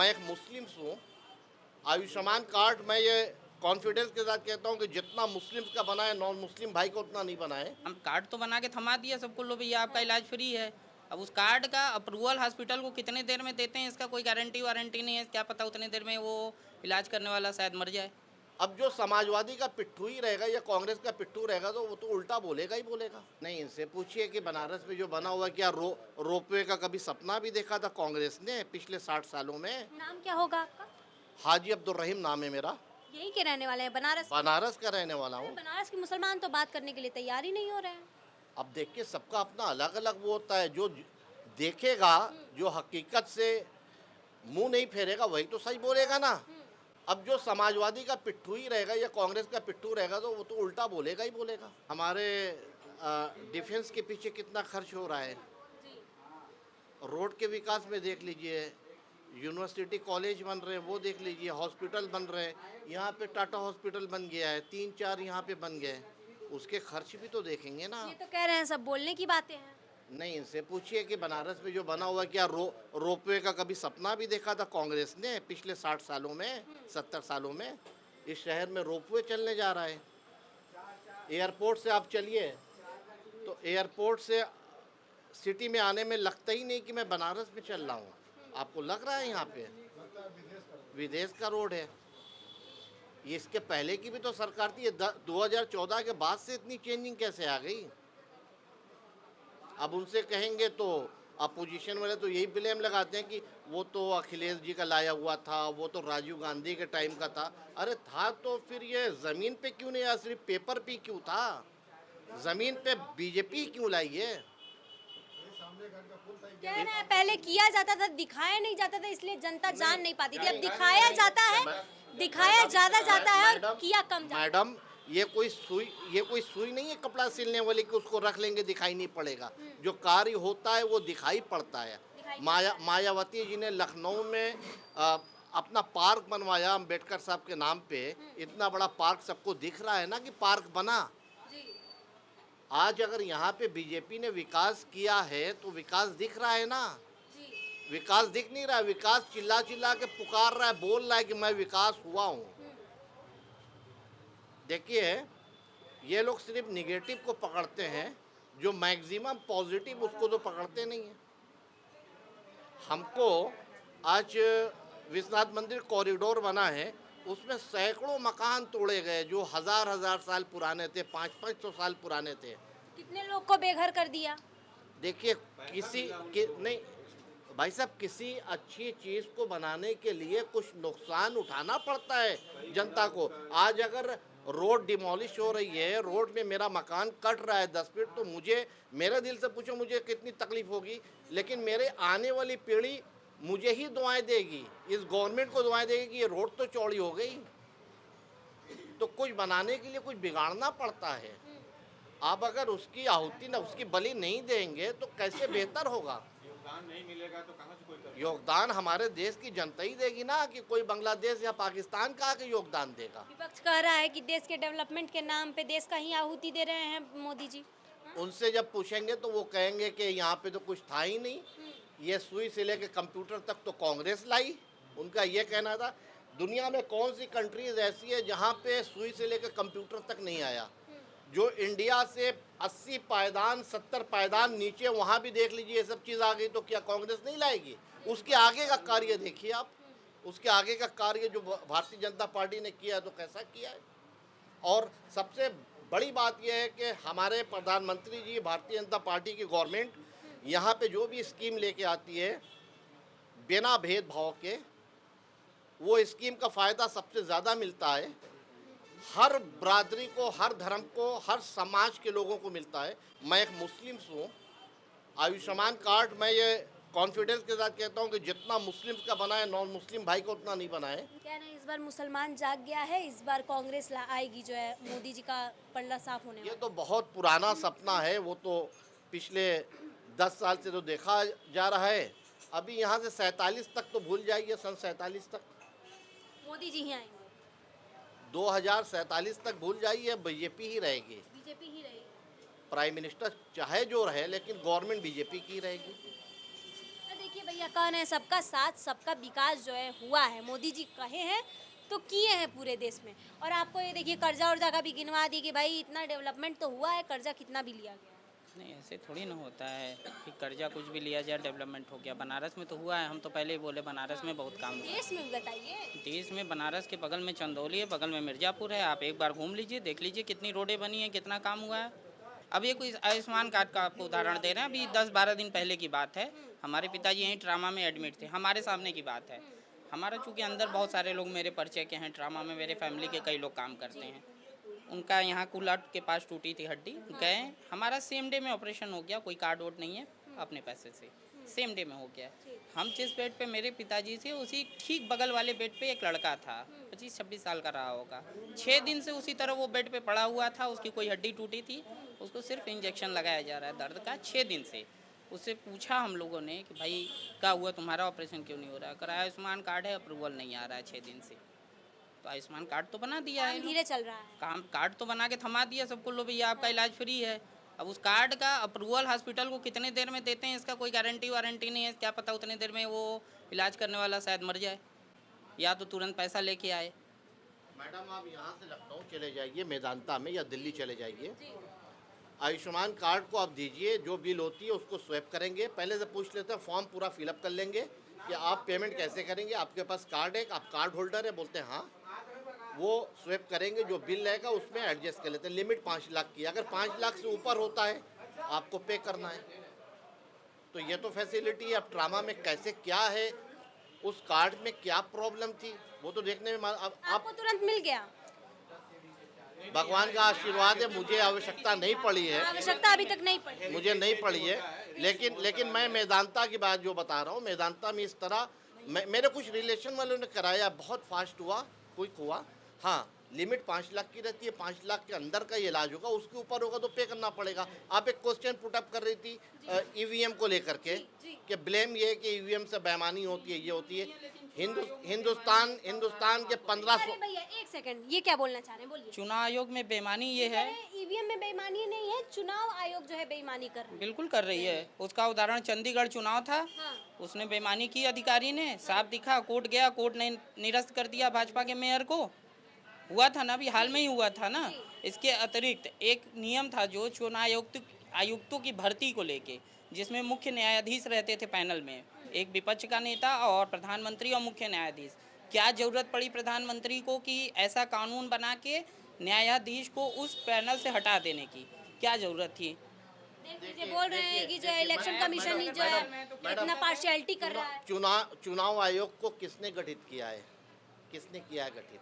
मैं एक मुस्लिम हूँ। आयुष्मान कार्ड मैं ये कॉन्फिडेंस के साथ कहता हूँ कि जितना मुस्लिम्स का बना है नॉन मुस्लिम भाई को उतना नहीं बना है। हम कार्ड तो बना के थमा दिया सबको, लो भैया आपका इलाज फ्री है। अब उस कार्ड का अप्रूवल हॉस्पिटल को कितने देर में देते हैं इसका कोई गारंटी वारंटी नहीं है। क्या पता उतने देर में वो इलाज करने वाला शायद मर जाए। अब जो समाजवादी का पिट्ठू ही रहेगा या कांग्रेस का पिट्ठू रहेगा तो वो तो उल्टा बोलेगा ही बोलेगा। नहीं, इनसे पूछिए कि बनारस में जो बना हुआ क्या रोपवे का कभी सपना भी देखा था कांग्रेस ने पिछले 60 सालों में? नाम क्या होगा आपका? हाजी अब्दुल रहीम नाम है मेरा। यहीं के रहने वाले हैं, बनारस के? बनारस का रहने वाला अरे हूँ। बनारस के मुसलमान तो बात करने के लिए तैयार ही नहीं हो रहे हैं। अब देखिए सबका अपना अलग अलग वो होता है। जो देखेगा, जो हकीकत से मुंह नहीं फेरेगा वही तो सही बोलेगा ना। अब जो समाजवादी का पिट्ठू ही रहेगा या कांग्रेस का पिट्ठू रहेगा तो वो तो उल्टा बोलेगा ही बोलेगा। हमारे डिफेंस के पीछे कितना खर्च हो रहा है, रोड के विकास में देख लीजिए, यूनिवर्सिटी कॉलेज बन रहे हैं वो देख लीजिए, हॉस्पिटल बन रहे हैं। यहाँ पे टाटा हॉस्पिटल बन गया है, 3-4 यहाँ पे बन गए, उसके खर्च भी तो देखेंगे ना। ये तो कह रहे हैं सब बोलने की बातें हैं। नहीं, इनसे पूछिए कि बनारस में जो बना हुआ क्या रोपवे का कभी सपना भी देखा था कांग्रेस ने पिछले 60 सालों में, 70 सालों में? इस शहर में रोपवे चलने जा रहा है। एयरपोर्ट से आप चलिए तो एयरपोर्ट से सिटी में आने में लगता ही नहीं कि मैं बनारस में चल रहा हूँ। आपको लग रहा है यहाँ पे विदेश का रोड है। ये इसके पहले की भी तो सरकार थी। 2014 के बाद से इतनी चेंजिंग कैसे आ गई? अब उनसे कहेंगे तो अपोजिशन वाले तो यही ब्लेम लगाते हैं कि वो तो अखिलेश जी का लाया हुआ था, वो तो राजीव गांधी के टाइम का था। अरे था तो फिर ये ज़मीन पे क्यों नहीं आया? सिर्फ पेपर पे क्यों था? ज़मीन पे बीजेपी क्यों लाई है? कह रहे हैं पहले किया जाता था, दिखाया नहीं जाता था, इसलिए जनता जान नहीं पाती थी। अब दिखाया जाता है, दिखाया ज़्यादा जाता है और किया कम जाता है। मैडम, ये कोई सुई नहीं है कपड़ा सिलने वाली कि उसको रख लेंगे दिखाई नहीं पड़ेगा। जो कार्य होता है वो दिखाई पड़ता है। मायावती जी ने लखनऊ में अपना पार्क बनवाया अम्बेडकर साहब के नाम पे। इतना बड़ा पार्क सबको दिख रहा है ना कि पार्क बना। आज अगर यहाँ पे बीजेपी ने विकास किया है तो विकास दिख रहा है ना। विकास दिख नहीं रहा है। विकास चिल्ला चिल्ला के पुकार रहा है, बोल रहा है कि मैं विकास हुआ हूँ। देखिए, ये लोग सिर्फ निगेटिव को पकड़ते हैं, जो मैक्सिमम पॉजिटिव उसको तो पकड़ते नहीं हैं। हमको आज विश्वनाथ मंदिर कॉरिडोर बना है, उसमें सैकड़ों मकान तोड़े गए जो हजार साल पुराने थे, 500 साल पुराने थे। कितने लोग को बेघर कर दिया। देखिए नहीं भाई साहब, किसी अच्छी चीज़ को बनाने के लिए कुछ नुकसान उठाना पड़ता है जनता को। आज अगर रोड डिमोलिश हो रही है, रोड में मेरा मकान कट रहा है 10 फीट, तो मुझे, मेरे दिल से पूछो मुझे कितनी तकलीफ होगी, लेकिन मेरे आने वाली पीढ़ी मुझे ही दुआएं देगी, इस गवर्नमेंट को दुआएं देगी कि ये रोड तो चौड़ी हो गई। तो कुछ बनाने के लिए कुछ बिगाड़ना पड़ता है। आप अगर उसकी आहुति न, उसकी बलि नहीं देंगे तो कैसे बेहतर होगा? योगदान नहीं मिलेगा तो कहाँ से कोई करेगा? योगदान हमारे देश की जनता ही देगी ना, कि कोई बांग्लादेश या पाकिस्तान का आके योगदान देगा। विपक्ष कह रहा है कि देश के डेवलपमेंट के नाम पे देश का ही आहुति दे रहे हैं मोदी जी। उनसे जब पूछेंगे तो वो कहेंगे कि यहाँ पे तो कुछ था ही नहीं, ये सुई से लेके कंप्यूटर तक तो कांग्रेस लाई। उनका ये कहना था। दुनिया में कौन सी कंट्रीज ऐसी है जहाँ पे सुई से लेकर कंप्यूटर तक नहीं आया? जो इंडिया से 80 पायदान 70 पायदान नीचे, वहाँ भी देख लीजिए ये सब चीज़ आ गई, तो क्या कांग्रेस नहीं लाएगी? उसके आगे का कार्य देखिए आप, उसके आगे का कार्य जो भारतीय जनता पार्टी ने किया है तो कैसा किया है। और सबसे बड़ी बात यह है कि हमारे प्रधानमंत्री जी, भारतीय जनता पार्टी की गवर्नमेंट यहाँ पे जो भी स्कीम लेके आती है बिना भेदभाव के, वो स्कीम का फ़ायदा सबसे ज़्यादा मिलता है हर बरादरी को, हर धर्म को, हर समाज के लोगों को मिलता है। मैं एक मुस्लिम हूँ। आयुष्मान कार्ड मैं ये कॉन्फिडेंस के साथ कहता हूँ कि जितना मुस्लिम्स का बना है नॉन मुस्लिम भाई को उतना नहीं बना है। क्या नहीं, इस बार मुसलमान जाग गया है, इस बार कांग्रेस आएगी जो है, मोदी जी का पल्ला साफ होने ये वाला। तो बहुत पुराना सपना है, वो तो पिछले 10 साल से तो देखा जा रहा है। अभी यहाँ से 47 तक तो भूल जाइए, सन 47 तक, मोदी जी ही आएंगे, 2047 तक भूल जाइए, बीजेपी ही रहेगी। बीजेपी ही रहेगी। प्राइम मिनिस्टर चाहे जो रहे, लेकिन गवर्नमेंट बीजेपी की रहेगी। देखिए भैया, भैया कौन है सबका साथ सबका विकास जो है हुआ है, मोदी जी कहे हैं तो किए हैं पूरे देश में। और आपको ये देखिए कर्जा वर्जा का भी गिनवा दी कि भाई इतना डेवलपमेंट तो हुआ है, कर्जा कितना भी लिया गया। नहीं, ऐसे थोड़ी ना होता है कि कर्जा कुछ भी लिया जाए डेवलपमेंट हो गया। बनारस में तो हुआ है, हम तो पहले ही बोले बनारस में बहुत काम हुआ। देश में भी बताइए। देश में बनारस के बगल में चंदौली है, बगल में मिर्ज़ापुर है, आप एक बार घूम लीजिए, देख लीजिए कितनी रोडें बनी हैं, कितना काम हुआ है। अब ये कोई आयुष्मान कार्ड का आपको उदाहरण दे रहे हैं, अभी 10-12 दिन पहले की बात है। हमारे पिताजी यहीं ट्रामा में एडमिट थे, हमारे सामने की बात है। हमारा चूँकि अंदर बहुत सारे लोग मेरे परिचय के हैं, ट्रामा में मेरे फैमिली के कई लोग काम करते हैं। उनका यहाँ कूल्हा के पास टूटी थी हड्डी, गए, हमारा सेम डे में ऑपरेशन हो गया, कोई कार्ड वोट नहीं है, अपने पैसे से सेम डे में हो गया। हम जिस बेड पे मेरे पिताजी थे उसी ठीक बगल वाले बेड पे एक लड़का था, 25-26 साल का रहा होगा। 6 दिन से उसी तरह वो बेड पे पड़ा हुआ था, उसकी कोई हड्डी टूटी थी, उसको सिर्फ इंजेक्शन लगाया जा रहा है दर्द का 6 दिन से। उससे पूछा हम लोगों ने कि भाई क्या हुआ तुम्हारा, ऑपरेशन क्यों नहीं हो रहा है? करा आयुष्मान कार्ड है, अप्रूवल नहीं आ रहा है 6 दिन से। तो आयुष्मान कार्ड तो बना दिया है, धीरे चल रहा है काम कार्ड तो बना के थमा दिया सबको, लो भैया आपका इलाज फ्री है। अब उस कार्ड का अप्रूवल हॉस्पिटल को कितने देर में देते हैं इसका कोई गारंटी वारंटी नहीं है। क्या पता उतने देर में वो इलाज करने वाला शायद मर जाए या तो तुरंत पैसा लेके आए। मैडम आप यहाँ से लखनऊ चले जाइए मेदांता में या दिल्ली चले जाइए, आयुष्मान कार्ड को आप दीजिए, जो बिल होती है उसको स्वैप करेंगे, पहले से पूछ लेते हैं, फॉर्म पूरा फिलअप कर लेंगे कि आप पेमेंट कैसे करेंगे, आपके पास कार्ड है, आप कार्ड होल्डर है, बोलते हैं हाँ, वो स्वैप करेंगे, जो बिल रहेगा उसमें एडजस्ट कर लेते हैं। लिमिट 5 लाख की, अगर 5 लाख से ऊपर होता है आपको पे करना है। तो ये तो फैसिलिटी है। अब ट्रामा में कैसे क्या है, उस कार्ड में क्या प्रॉब्लम थी, वो तो देखने में अब आपको तुरंत मिल गया, भगवान का आशीर्वाद है, मुझे आवश्यकता नहीं पड़ी है, आवश्यकता अभी तक नहीं पड़ी। मुझे नहीं पड़ी है। लेकिन मैं मेदांता की बात जो बता रहा हूँ, मेदांता में इस तरह मेरे कुछ रिलेशन वालों ने कराया, बहुत फास्ट हुआ, क्विक हुआ। हाँ, लिमिट 5 लाख की रहती है, 5 लाख के अंदर का इलाज होगा, उसके ऊपर होगा तो पे करना पड़ेगा। आप एक क्वेश्चन पुटअप कर रही थी ईवीएम को लेकर के कि ब्लेम ये है कि ईवीएम से बेईमानी होती है, ये होती है। हिंदुस्तान के 1500। अरे भैया एक सेकंड, ये क्या बोलना चाह रहे हैं, बोलिए। चुनाव आयोग में बेईमानी ये है, ईवीएम में बेईमानी नहीं है, चुनाव आयोग जो है बेईमानी कर रहा है। बिल्कुल कर रही है। उसका उदाहरण चंडीगढ़ चुनाव था, हाँ। उसने बेईमानी की, अधिकारी ने साफ दिखा, कोर्ट गया, कोर्ट ने निरस्त कर दिया भाजपा के मेयर को। हुआ था ना, अभी हाल में ही हुआ था ना। इसके अतिरिक्त एक नियम था जो चुनाव आयुक्तों की भर्ती को लेके, जिसमें मुख्य न्यायाधीश रहते थे पैनल में, एक विपक्ष का नेता और प्रधानमंत्री और मुख्य न्यायाधीश। क्या जरूरत पड़ी प्रधानमंत्री को कि ऐसा कानून बना के न्यायाधीश को उस पैनल से हटा देने की क्या जरूरत थी? बोल रहे हैं कि जो इलेक्शन कमीशन ही जो है इतना पार्शियलिटी कर रहा है। चुनाव आयोग को किसने गठित किया है, किसने किया है गठित?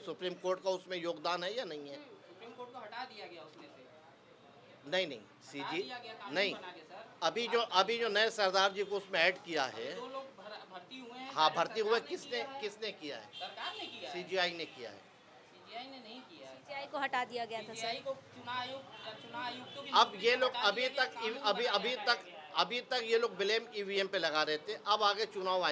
सुप्रीम कोर्ट का उसमें योगदान है या नहीं है? सुप्रीम कोर्ट को हटा दिया गया उसमें से। नहीं सीजी नहीं, अभी जो नए सरदार जी को उसमें ऐड किया है, दो लोग भर्ती हुए हैं। हाँ भर्ती हुए, किसने किया है? सरकार ने किया है, सीजीआई ने किया है। सीजीआई ने नहीं किया है। सीजीआई को हटा दिया गया था सीजीआई सर। को चुनाव आयुक्तों की अब ये लोग अभी तक ये लोग ब्लेम ईवीएम पे लगा रहे थे, अब आगे चुनाव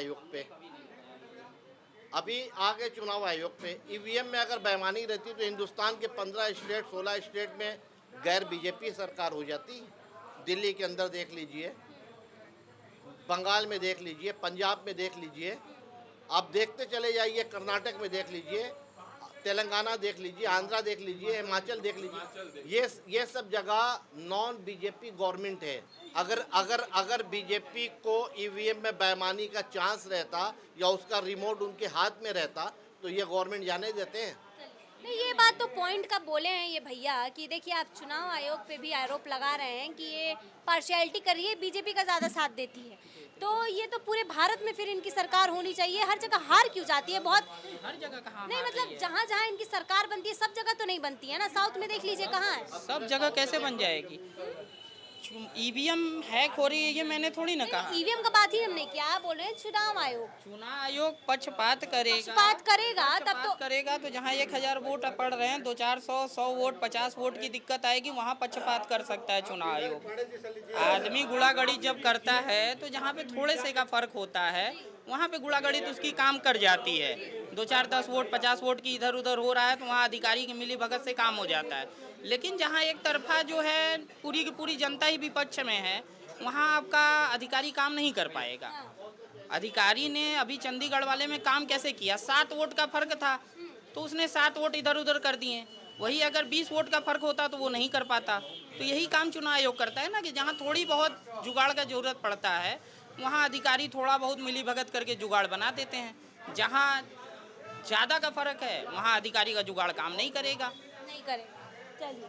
आयोग पे, ईवीएम में अगर बेईमानी रहती तो हिंदुस्तान के 15 स्टेट 16 स्टेट में गैर बीजेपी सरकार हो जाती। दिल्ली के अंदर देख लीजिए, बंगाल में देख लीजिए, पंजाब में देख लीजिए, आप देखते चले जाइए, कर्नाटक में देख लीजिए, तेलंगाना देख लीजिए, आंध्रा देख लीजिए, हिमाचल देख लीजिए, ये सब जगह नॉन बीजेपी गवर्नमेंट है। अगर बीजेपी को ईवीएम में बेईमानी का चांस रहता या उसका रिमोट उनके हाथ में रहता तो ये गवर्नमेंट जाने देते हैं? नहीं, ये बात तो पॉइंट का बोले हैं ये भैया कि देखिए आप चुनाव आयोग पे भी आरोप लगा रहे हैं कि ये पार्शियलिटी कर रही है, बीजेपी का ज़्यादा साथ देती है। तो ये तो पूरे भारत में फिर इनकी सरकार होनी चाहिए, हर जगह हार क्यों जाती है? बहुत हर जगह कहाँ नहीं, मतलब जहाँ जहाँ इनकी सरकार बनती है सब जगह तो नहीं बनती है ना। साउथ में देख लीजिए कहाँ है। सब जगह कैसे बन जाएगी? ईवीएम हैक हो रही है ये मैंने थोड़ी ना कहा। ईवीएम का बात ही हम नहीं किया, आप बोल रहे हैं चुनाव आयोग पक्षपात करेगा तब तो करेगा तो जहाँ 1000 वोट पड़ रहे हैं, 200-400 वोट 50 वोट की दिक्कत आएगी, वहाँ पक्षपात कर सकता है चुनाव आयोग। आदमी गुड़ागड़ी जब करता है तो जहाँ पे थोड़े से का फर्क होता है वहाँ पे गुड़ागड़ी तो उसकी काम कर जाती है। 2-4-10 वोट 50 वोट की इधर उधर हो रहा है तो वहाँ अधिकारी की मिली भगत से काम हो जाता है। लेकिन जहाँ एक तरफा जो है पूरी की पूरी जनता ही विपक्ष में है, वहाँ आपका अधिकारी काम नहीं कर पाएगा। अधिकारी ने अभी चंडीगढ़ वाले में काम कैसे किया, 7 वोट का फर्क था तो उसने 7 वोट इधर उधर कर दिए। वही अगर 20 वोट का फर्क होता तो वो नहीं कर पाता। तो यही काम चुनाव आयोग करता है ना, कि जहाँ थोड़ी बहुत जुगाड़ का जरूरत पड़ता है वहाँ अधिकारी थोड़ा बहुत मिली भगत करके जुगाड़ बना देते हैं। जहाँ ज़्यादा का फर्क है वहाँ अधिकारी का जुगाड़ काम नहीं करेगा। नहीं करे। चलिए